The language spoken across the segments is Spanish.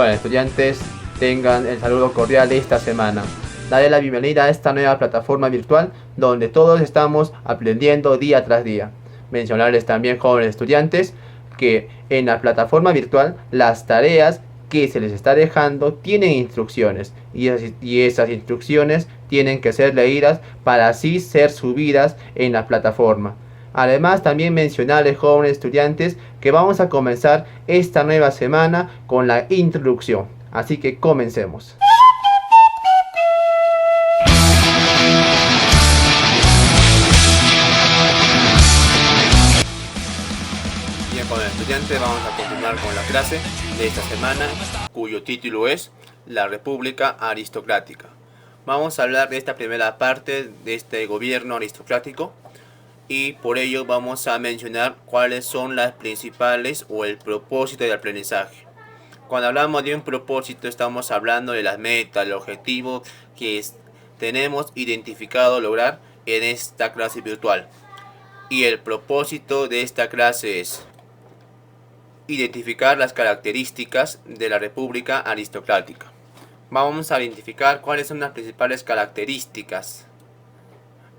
Bueno, estudiantes, tengan el saludo cordial de esta semana. Daré la bienvenida a esta nueva plataforma virtual donde todos estamos aprendiendo día tras día. Mencionarles también, jóvenes estudiantes, que en la plataforma virtual las tareas que se les está dejando tienen instrucciones y esas instrucciones tienen que ser leídas para así ser subidas en la plataforma. Además, también mencionarles, jóvenes estudiantes, que vamos a comenzar esta nueva semana con la introducción. Así que comencemos. Bien, jóvenes estudiantes, vamos a continuar con la clase de esta semana, cuyo título es La República Aristocrática. Vamos a hablar de esta primera parte de este gobierno aristocrático, y por ello vamos a mencionar cuáles son las principales o el propósito del aprendizaje. Cuando hablamos de un propósito, estamos hablando de las metas, el objetivo que tenemos identificado lograr en esta clase virtual. Y el propósito de esta clase es identificar las características de la República Aristocrática. Vamos a identificar cuáles son las principales características.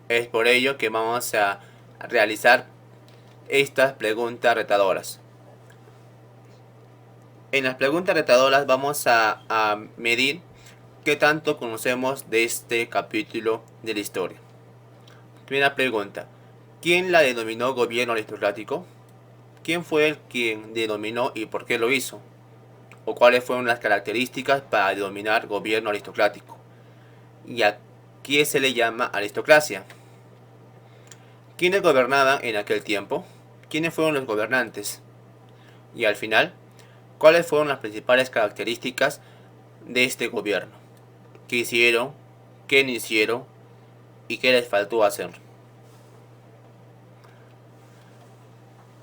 Es por ello que vamos a realizar estas preguntas retadoras. En las preguntas retadoras vamos a medir qué tanto conocemos de este capítulo de la historia. Primera pregunta: ¿quién la denominó gobierno aristocrático? ¿Quién fue el quien denominó y por qué lo hizo? ¿O cuáles fueron las características para denominar gobierno aristocrático? ¿Y a qué se le llama aristocracia? ¿Quiénes gobernaban en aquel tiempo? ¿Quiénes fueron los gobernantes? Y al final, ¿cuáles fueron las principales características de este gobierno? ¿Qué hicieron? ¿Qué no hicieron? ¿Y qué les faltó hacer?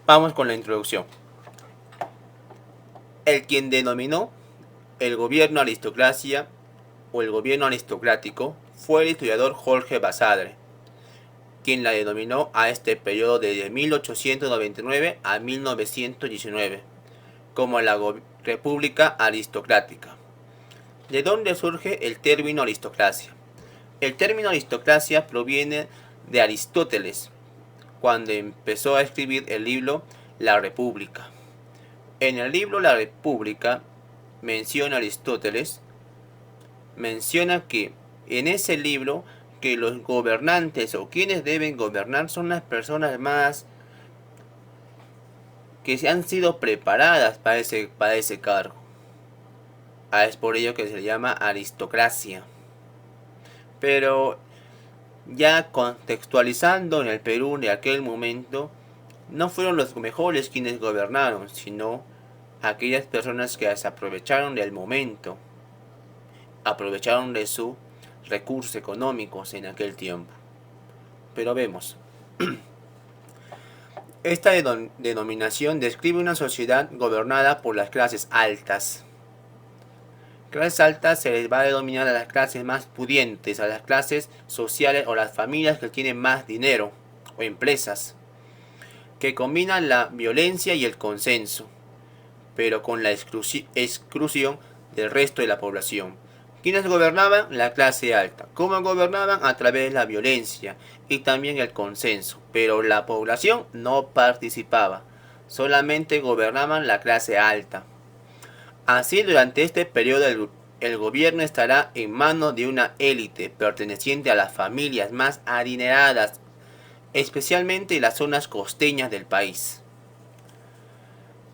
Vamos con la introducción. El quien denominó el gobierno aristocracia o el gobierno aristocrático fue el historiador Jorge Basadre, quien la denominó a este periodo desde 1899 a 1919 como la República Aristocrática. ¿De dónde surge el término aristocracia? El término aristocracia proviene de Aristóteles, cuando empezó a escribir el libro La República. En el libro La República Aristóteles menciona que en ese libro que los gobernantes o quienes deben gobernar son las personas más que se han sido preparadas para ese cargo. Es por ello que se llama aristocracia. Pero ya contextualizando, en el Perú de aquel momento, no fueron los mejores quienes gobernaron, sino aquellas personas que se aprovecharon del momento, aprovecharon de sus recursos económicos en aquel tiempo. Pero vemos, esta denominación describe una sociedad gobernada por las clases altas. Clases altas se les va a denominar a las clases más pudientes, a las clases sociales o las familias que tienen más dinero o empresas, que combinan la violencia y el consenso, pero con la exclusión del resto de la población. ¿Quiénes gobernaban? La clase alta. ¿Cómo gobernaban? A través de la violencia y también el consenso, pero la población no participaba, solamente gobernaban la clase alta. Así, durante este periodo el gobierno estará en manos de una élite perteneciente a las familias más adineradas, especialmente en las zonas costeñas del país.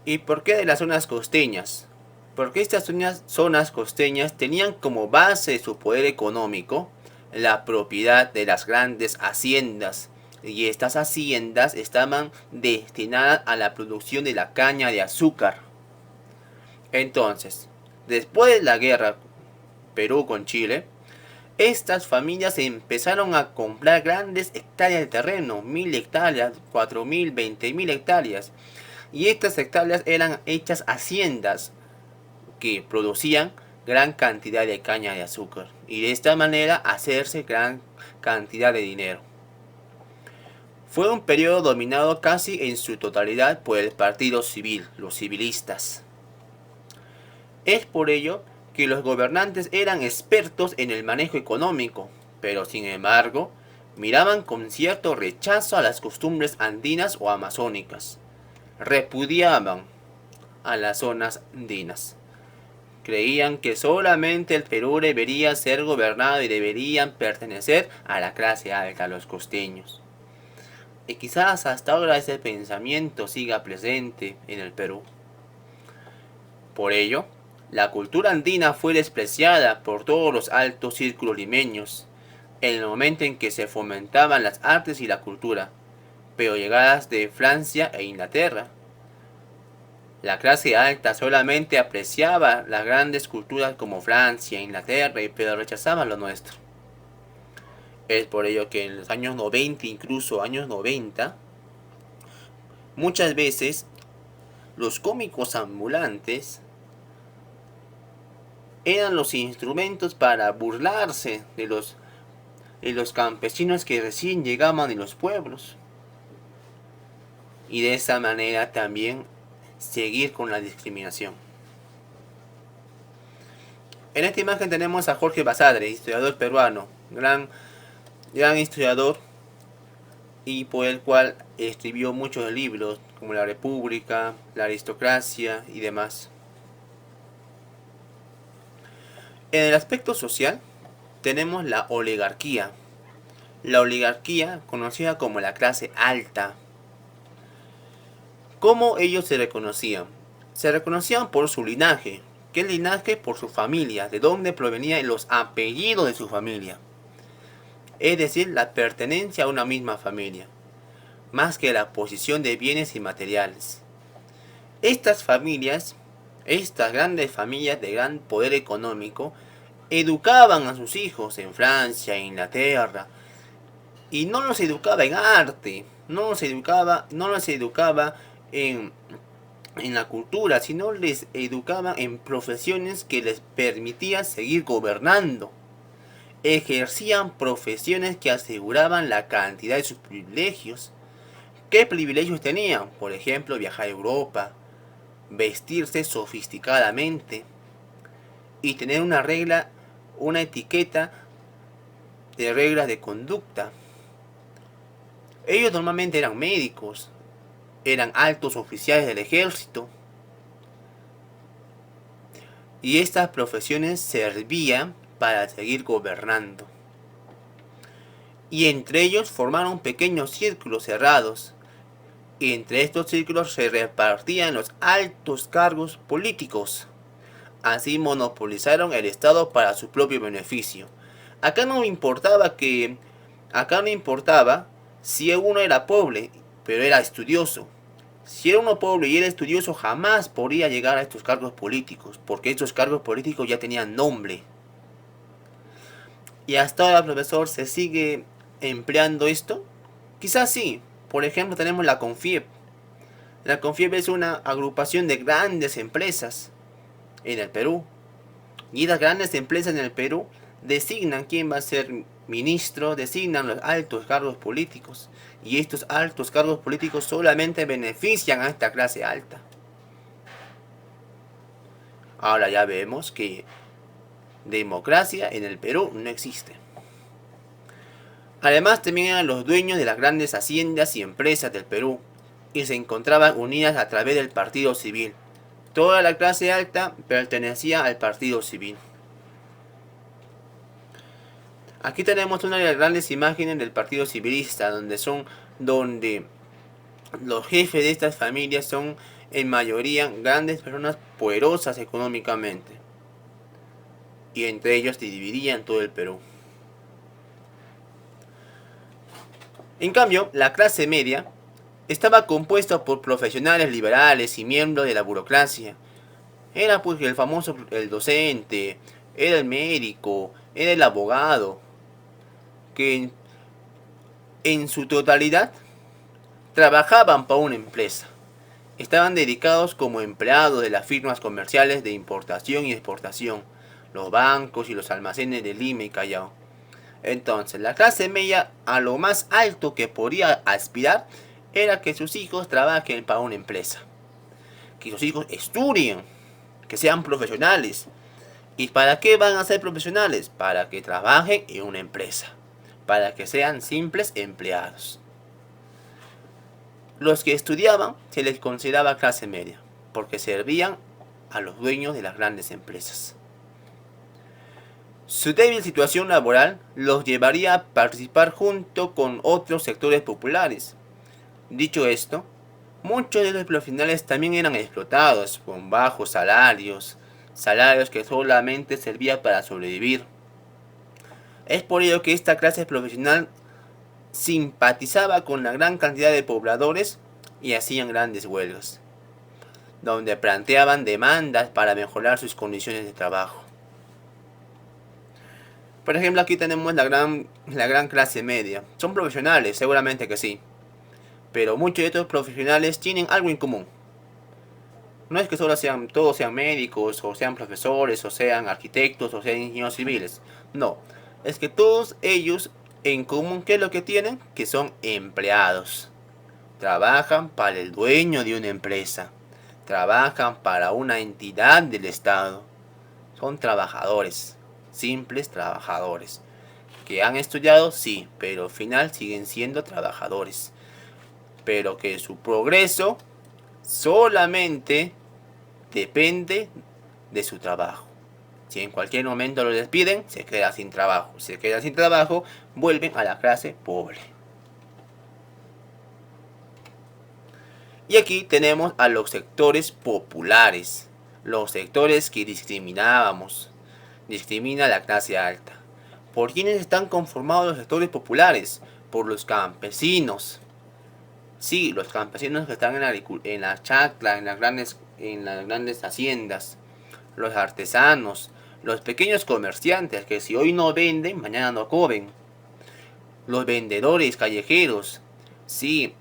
¿Y por qué de las zonas costeñas? Porque estas zonas costeñas tenían como base de su poder económico la propiedad de las grandes haciendas, y estas haciendas estaban destinadas a la producción de la caña de azúcar. Entonces, después de la guerra Perú con Chile, estas familias empezaron a comprar grandes hectáreas de terreno, 1000 hectáreas, 4000, 20000 hectáreas. Y estas hectáreas eran hechas haciendas que producían gran cantidad de caña de azúcar. Y de esta manera hacerse gran cantidad de dinero. Fue un periodo dominado casi en su totalidad por el partido civil, los civilistas. Es por ello que los gobernantes eran expertos en el manejo económico, pero sin embargo, miraban con cierto rechazo a las costumbres andinas o amazónicas. Repudiaban a las zonas andinas. Creían que solamente el Perú debería ser gobernado y deberían pertenecer a la clase alta, a los costeños. Y quizás hasta ahora ese pensamiento siga presente en el Perú. Por ello, la cultura andina fue despreciada por todos los altos círculos limeños en el momento en que se fomentaban las artes y la cultura, pero llegadas de Francia e Inglaterra. La clase alta solamente apreciaba las grandes culturas como Francia e Inglaterra, pero rechazaba lo nuestro. Es por ello que en los años 90, incluso años 90, muchas veces los cómicos ambulantes eran los instrumentos para burlarse de los campesinos que recién llegaban de los pueblos. Y de esa manera también seguir con la discriminación. En esta imagen tenemos a Jorge Basadre, historiador peruano, gran historiador, y por el cual escribió muchos libros como La República, La Aristocracia y demás. En el aspecto social tenemos la oligarquía. La oligarquía, conocida como la clase alta. ¿Cómo ellos se reconocían? Se reconocían por su linaje. ¿Qué linaje? Por su familia, de dónde provenían los apellidos de su familia. Es decir, la pertenencia a una misma familia, más que la posición de bienes y materiales. Estas familias, estas grandes familias de gran poder económico, educaban a sus hijos en Francia, en Inglaterra, y no los educaba en arte, no los educaba en la cultura, sino les educaba en profesiones que les permitían seguir gobernando. Ejercían profesiones que aseguraban la cantidad de sus privilegios. ¿Qué privilegios tenían? Por ejemplo, viajar a Europa, vestirse sofisticadamente y tener una etiqueta de reglas de conducta. Ellos normalmente eran médicos, eran altos oficiales del ejército, y estas profesiones servían para seguir gobernando. Y entre ellos formaron pequeños círculos cerrados, y entre estos círculos se repartían los altos cargos políticos. Así monopolizaron el Estado para su propio beneficio. Acá no importaba si uno era pobre, pero era estudioso. Si era uno pobre y era estudioso, jamás podría llegar a estos cargos políticos, porque estos cargos políticos ya tenían nombre. ¿Y hasta ahora, profesor, se sigue empleando esto? Quizás sí. Por ejemplo, tenemos la CONFIEP. La CONFIEP es una agrupación de grandes empresas en el Perú. Y las grandes empresas en el Perú designan quién va a ser ministro, designan los altos cargos políticos. Y estos altos cargos políticos solamente benefician a esta clase alta. Ahora ya vemos que democracia en el Perú no existe. Además, también eran los dueños de las grandes haciendas y empresas del Perú, y se encontraban unidas a través del partido civil. Toda la clase alta pertenecía al partido civil. Aquí tenemos una de las grandes imágenes del partido civilista, donde los jefes de estas familias son en mayoría grandes personas poderosas económicamente. Y entre ellos se dividían todo el Perú. En cambio, la clase media estaba compuesta por profesionales liberales y miembros de la burocracia. Era pues el docente, era el médico, era el abogado, que en su totalidad trabajaban para una empresa. Estaban dedicados como empleados de las firmas comerciales de importación y exportación, los bancos y los almacenes de Lima y Callao. Entonces, la clase media a lo más alto que podía aspirar era que sus hijos trabajen para una empresa, que sus hijos estudien, que sean profesionales. ¿Y para qué van a ser profesionales? Para que trabajen en una empresa, para que sean simples empleados. Los que estudiaban se les consideraba clase media, porque servían a los dueños de las grandes empresas. Su débil situación laboral los llevaría a participar junto con otros sectores populares. Dicho esto, muchos de los profesionales también eran explotados con bajos salarios que solamente servían para sobrevivir. Es por ello que esta clase profesional simpatizaba con la gran cantidad de pobladores y hacían grandes huelgas, donde planteaban demandas para mejorar sus condiciones de trabajo. Por ejemplo, aquí tenemos la gran clase media. Son profesionales, seguramente que sí, pero muchos de estos profesionales tienen algo en común. No es que todos sean médicos, o sean profesores, o sean arquitectos, o sean ingenieros civiles. No, es que todos ellos en común, ¿qué es lo que tienen? Que son empleados. Trabajan para el dueño de una empresa. Trabajan para una entidad del Estado. Son trabajadores, simples trabajadores. Que han estudiado, sí, pero al final siguen siendo trabajadores. Pero que su progreso solamente depende de su trabajo. Si en cualquier momento lo despiden, se queda sin trabajo. Si se queda sin trabajo, vuelven a la clase pobre. Y aquí tenemos a los sectores populares, los sectores que discriminábamos. Discrimina a la clase alta. ¿Por quiénes están conformados los sectores populares? Por los campesinos. Sí, los campesinos que están en la chacra, en las grandes haciendas. Los artesanos, los pequeños comerciantes que si hoy no venden, mañana no comen. Los vendedores callejeros. Sí,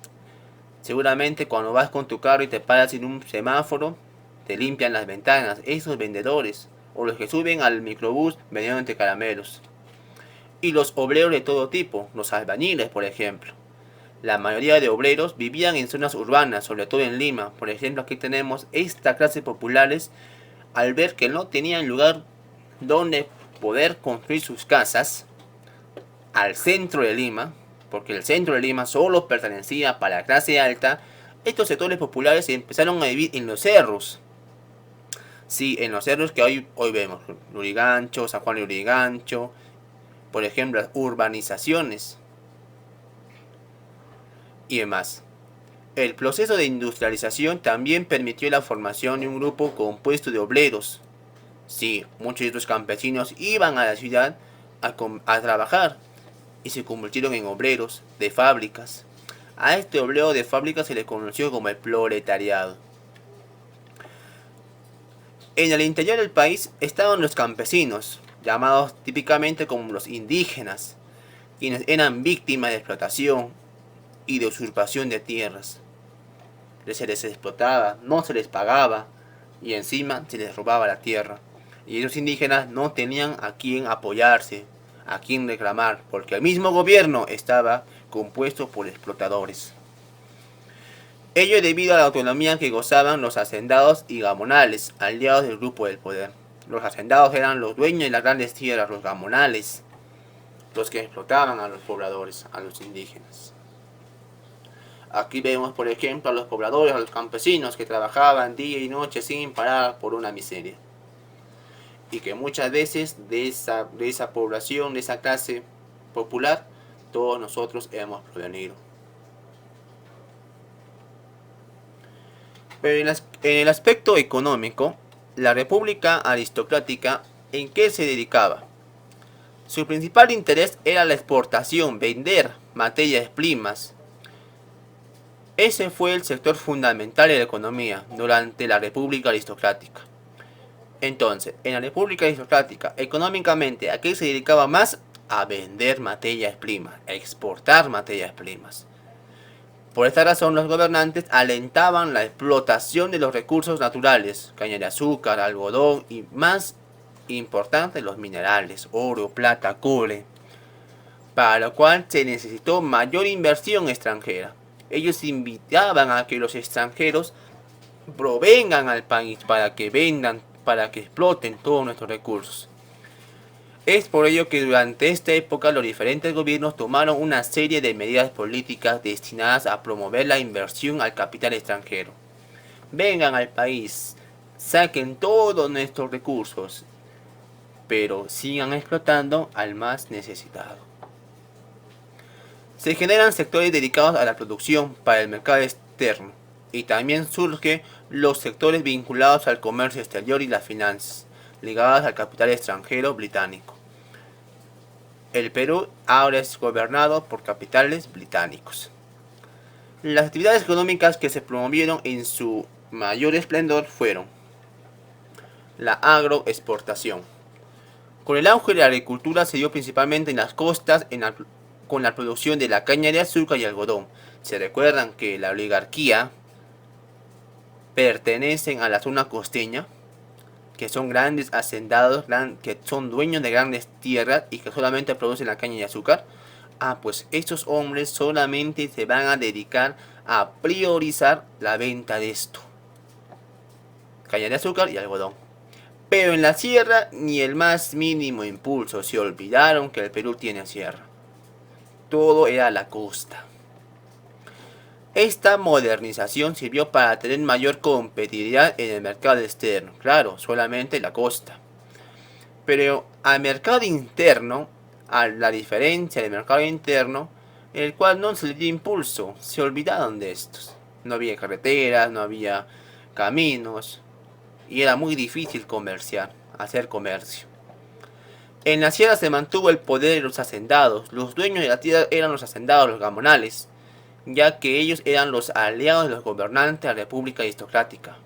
seguramente cuando vas con tu carro y te paras en un semáforo, te limpian las ventanas. Esos vendedores. O los que suben al microbús vendiendo caramelos. Y los obreros de todo tipo, los albañiles, por ejemplo. La mayoría de obreros vivían en zonas urbanas, sobre todo en Lima. Por ejemplo, aquí tenemos esta clase populares, al ver que no tenían lugar donde poder construir sus casas al centro de Lima, porque el centro de Lima solo pertenecía para la clase alta. Estos sectores populares empezaron a vivir en los cerros. Sí, en los cerros que hoy vemos, Lurigancho, San Juan de Lurigancho, por ejemplo, las urbanizaciones y demás. El proceso de industrialización también permitió la formación de un grupo compuesto de obreros. Sí, muchos de estos campesinos iban a la ciudad a trabajar y se convirtieron en obreros de fábricas. A este obrero de fábricas se le conoció como el proletariado. En el interior del país estaban los campesinos, llamados típicamente como los indígenas, quienes eran víctimas de explotación y de usurpación de tierras. Se les explotaba, no se les pagaba y encima se les robaba la tierra. Y esos indígenas no tenían a quién apoyarse, a quién reclamar, porque el mismo gobierno estaba compuesto por explotadores. Ello debido a la autonomía que gozaban los hacendados y gamonales, aliados del grupo del poder. Los hacendados eran los dueños de las grandes tierras, los gamonales, los que explotaban a los pobladores, a los indígenas. Aquí vemos, por ejemplo, a los pobladores, a los campesinos que trabajaban día y noche sin parar por una miseria. Y que muchas veces de esa población, de esa clase popular, todos nosotros hemos provenido. Pero en el aspecto económico, la república aristocrática, ¿en qué se dedicaba? Su principal interés era la exportación, vender materias primas. Ese fue el sector fundamental de la economía durante la república aristocrática. Entonces, en la república aristocrática, económicamente, ¿a qué se dedicaba más? A vender materias primas, a exportar materias primas. Por esta razón, los gobernantes alentaban la explotación de los recursos naturales, caña de azúcar, algodón y, más importante, los minerales, oro, plata, cobre, para lo cual se necesitó mayor inversión extranjera. Ellos invitaban a que los extranjeros provengan al país para que vendan para que exploten todos nuestros recursos. Es por ello que durante esta época los diferentes gobiernos tomaron una serie de medidas políticas destinadas a promover la inversión al capital extranjero. Vengan al país, saquen todos nuestros recursos, pero sigan explotando al más necesitado. Se generan sectores dedicados a la producción para el mercado externo y también surgen los sectores vinculados al comercio exterior y las finanzas, ligadas al capital extranjero británico. El Perú ahora es gobernado por capitales británicos. Las actividades económicas que se promovieron en su mayor esplendor fueron la agroexportación. Con el auge de la agricultura se dio principalmente en las costas con la producción de la caña de azúcar y algodón. Se recuerdan que la oligarquía pertenecen a la zona costeña, que son grandes hacendados, que son dueños de grandes tierras y que solamente producen la caña y azúcar. Pues estos hombres solamente se van a dedicar a priorizar la venta de esto, caña de azúcar y algodón. Pero en la sierra ni el más mínimo impulso, se olvidaron que el Perú tiene sierra. Todo era la costa. Esta modernización sirvió para tener mayor competitividad en el mercado externo, claro, solamente la costa. Pero al mercado interno, a la diferencia del mercado interno, el cual no se le dio impulso, se olvidaron de estos. No había carreteras, no había caminos, y era muy difícil comerciar, hacer comercio. En la sierra se mantuvo el poder de los hacendados. Los dueños de la tierra eran los hacendados, los gamonales, ya que ellos eran los aliados de los gobernantes de la república aristocrática.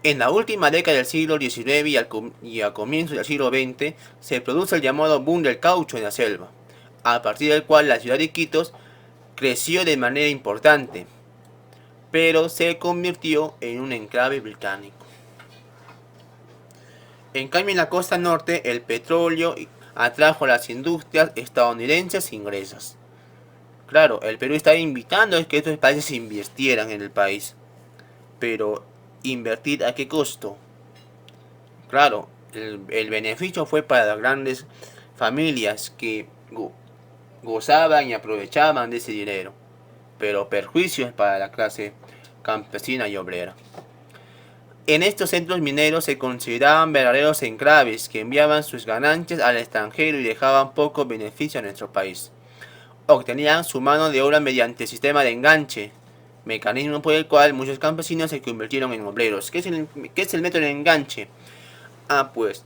En la última década del siglo XIX y a comienzos del siglo XX se produce el llamado boom del caucho en la selva, a partir del cual la ciudad de Iquitos creció de manera importante, pero se convirtió en un enclave británico. En cambio, en la costa norte, el petróleo atrajo a las industrias estadounidenses ingresas. Claro, el Perú está invitando a que estos países invirtieran en el país, pero ¿invertir a qué costo? Claro, el beneficio fue para las grandes familias que gozaban y aprovechaban de ese dinero, pero perjuicios para la clase campesina y obrera. En estos centros mineros se consideraban verdaderos enclaves que enviaban sus ganancias al extranjero y dejaban poco beneficio a nuestro país. Obtenían su mano de obra mediante el sistema de enganche, mecanismo por el cual muchos campesinos se convirtieron en obreros. ¿Qué es el método de enganche? Pues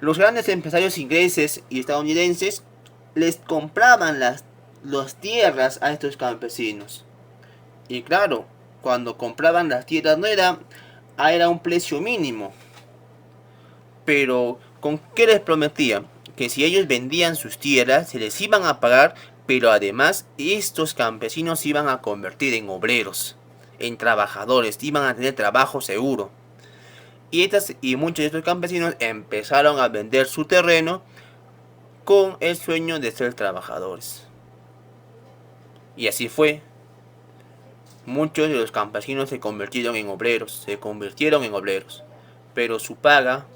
los grandes empresarios ingleses y estadounidenses les compraban las tierras a estos campesinos. Y claro, cuando compraban las tierras no era un precio mínimo, pero ¿con qué les prometía? Que si ellos vendían sus tierras se les iban a pagar, pero además estos campesinos se iban a convertir en obreros, en trabajadores, iban a tener trabajo seguro. Y muchos de estos campesinos empezaron a vender su terreno con el sueño de ser trabajadores. Y así fue. Muchos de los campesinos se convirtieron en obreros, pero su paga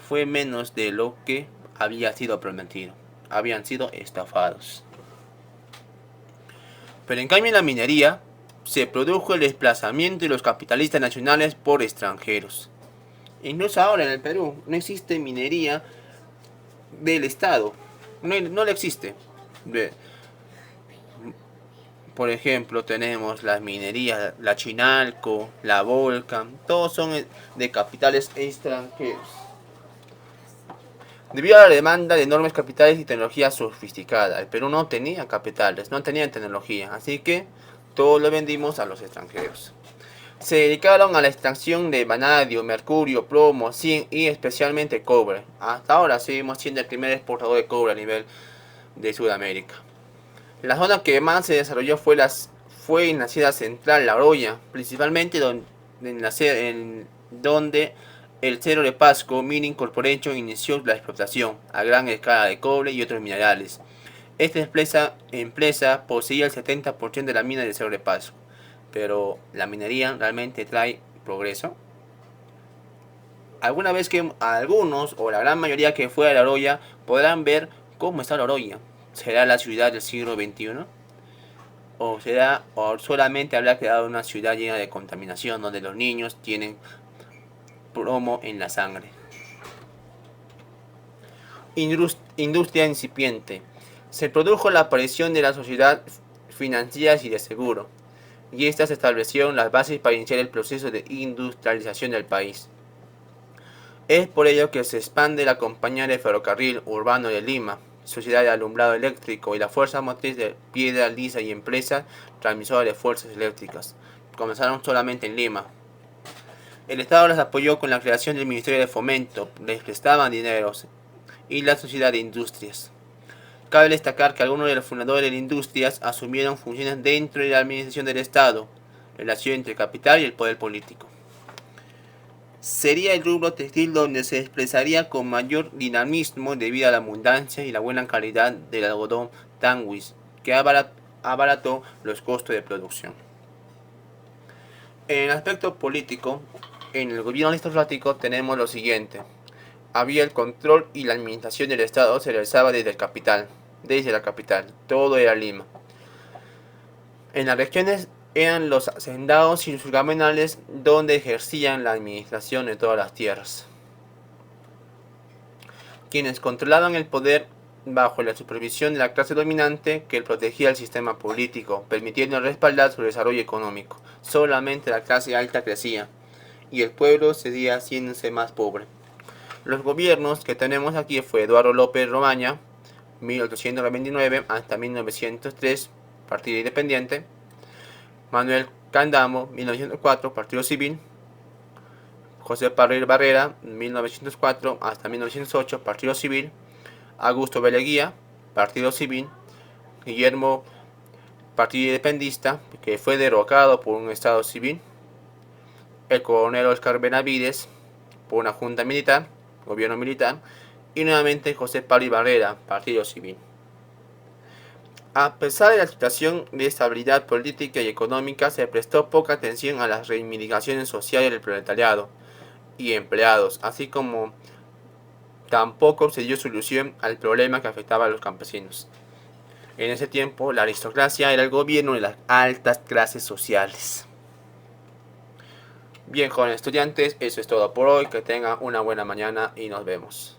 fue menos de lo que había sido prometido. Habían sido estafados. Pero en cambio en la minería se produjo el desplazamiento de los capitalistas nacionales por extranjeros. Incluso ahora en el Perú no existe minería del Estado, no le existe. Por ejemplo, tenemos las minerías, la Chinalco, la Volcan, todos son de capitales extranjeros. Debido a la demanda de enormes capitales y tecnología sofisticada, el Perú no tenía capitales, no tenía tecnología, así que todo lo vendimos a los extranjeros. Se dedicaron a la extracción de vanadio, mercurio, plomo, zinc y especialmente cobre. Hasta ahora seguimos siendo el primer exportador de cobre a nivel de Sudamérica. La zona que más se desarrolló fue en la Sierra Central, La Oroya, principalmente donde el Cerro de Pasco Mining Corporation inició la explotación a gran escala de cobre y otros minerales. Esta empresa poseía el 70% de la mina del Cerro de Pasco. Pero ¿la minería realmente trae progreso? Alguna vez que algunos o la gran mayoría que fue a La Oroya podrán ver cómo está La Oroya. ¿Será la ciudad del siglo XXI? ¿O solamente habrá quedado una ciudad llena de contaminación donde los niños tienen plomo en la sangre? Industria incipiente. Se produjo la aparición de la sociedad financieras y de seguro, y estas establecieron las bases para iniciar el proceso de industrialización del país. Es por ello que se expande la Compañía de Ferrocarril Urbano de Lima, Sociedad de Alumbrado Eléctrico y la Fuerza Motriz de Piedra Lisa y empresa transmisora de fuerzas eléctricas. Comenzaron solamente en Lima. El Estado las apoyó con la creación del Ministerio de Fomento, les prestaban dineros y la Sociedad de Industrias. Cabe destacar que algunos de los fundadores de Industrias asumieron funciones dentro de la administración del Estado, relación entre capital y el poder político. Sería el rubro textil donde se expresaría con mayor dinamismo debido a la abundancia y la buena calidad del algodón Tanguis, que abarató los costos de producción. En el aspecto político, en el gobierno aristocrático tenemos lo siguiente. Había el control y la administración del Estado se realizaba desde la capital, todo era Lima. En las regiones eran los hacendados y los gamenales donde ejercían la administración de todas las tierras, quienes controlaban el poder bajo la supervisión de la clase dominante que protegía el sistema político, permitiendo respaldar su desarrollo económico. Solamente la clase alta crecía y el pueblo seguía haciéndose más pobre. Los gobiernos que tenemos aquí fue Eduardo López Romaña, 1829 hasta 1903, Partido Independiente. Manuel Candamo, 1904, Partido Civil. José Parril Barrera, 1904 hasta 1908, Partido Civil. Augusto Beleguía, Partido Civil. Guillermo, Partido Independentista, que fue derrocado por un Estado civil. El coronel Oscar Benavides, por una junta militar, gobierno militar. Y nuevamente José Parril Barrera, Partido Civil. A pesar de la situación de estabilidad política y económica, se prestó poca atención a las reivindicaciones sociales del proletariado y empleados, así como tampoco se dio solución al problema que afectaba a los campesinos. En ese tiempo, la aristocracia era el gobierno de las altas clases sociales. Bien, jóvenes estudiantes, eso es todo por hoy. Que tengan una buena mañana y nos vemos.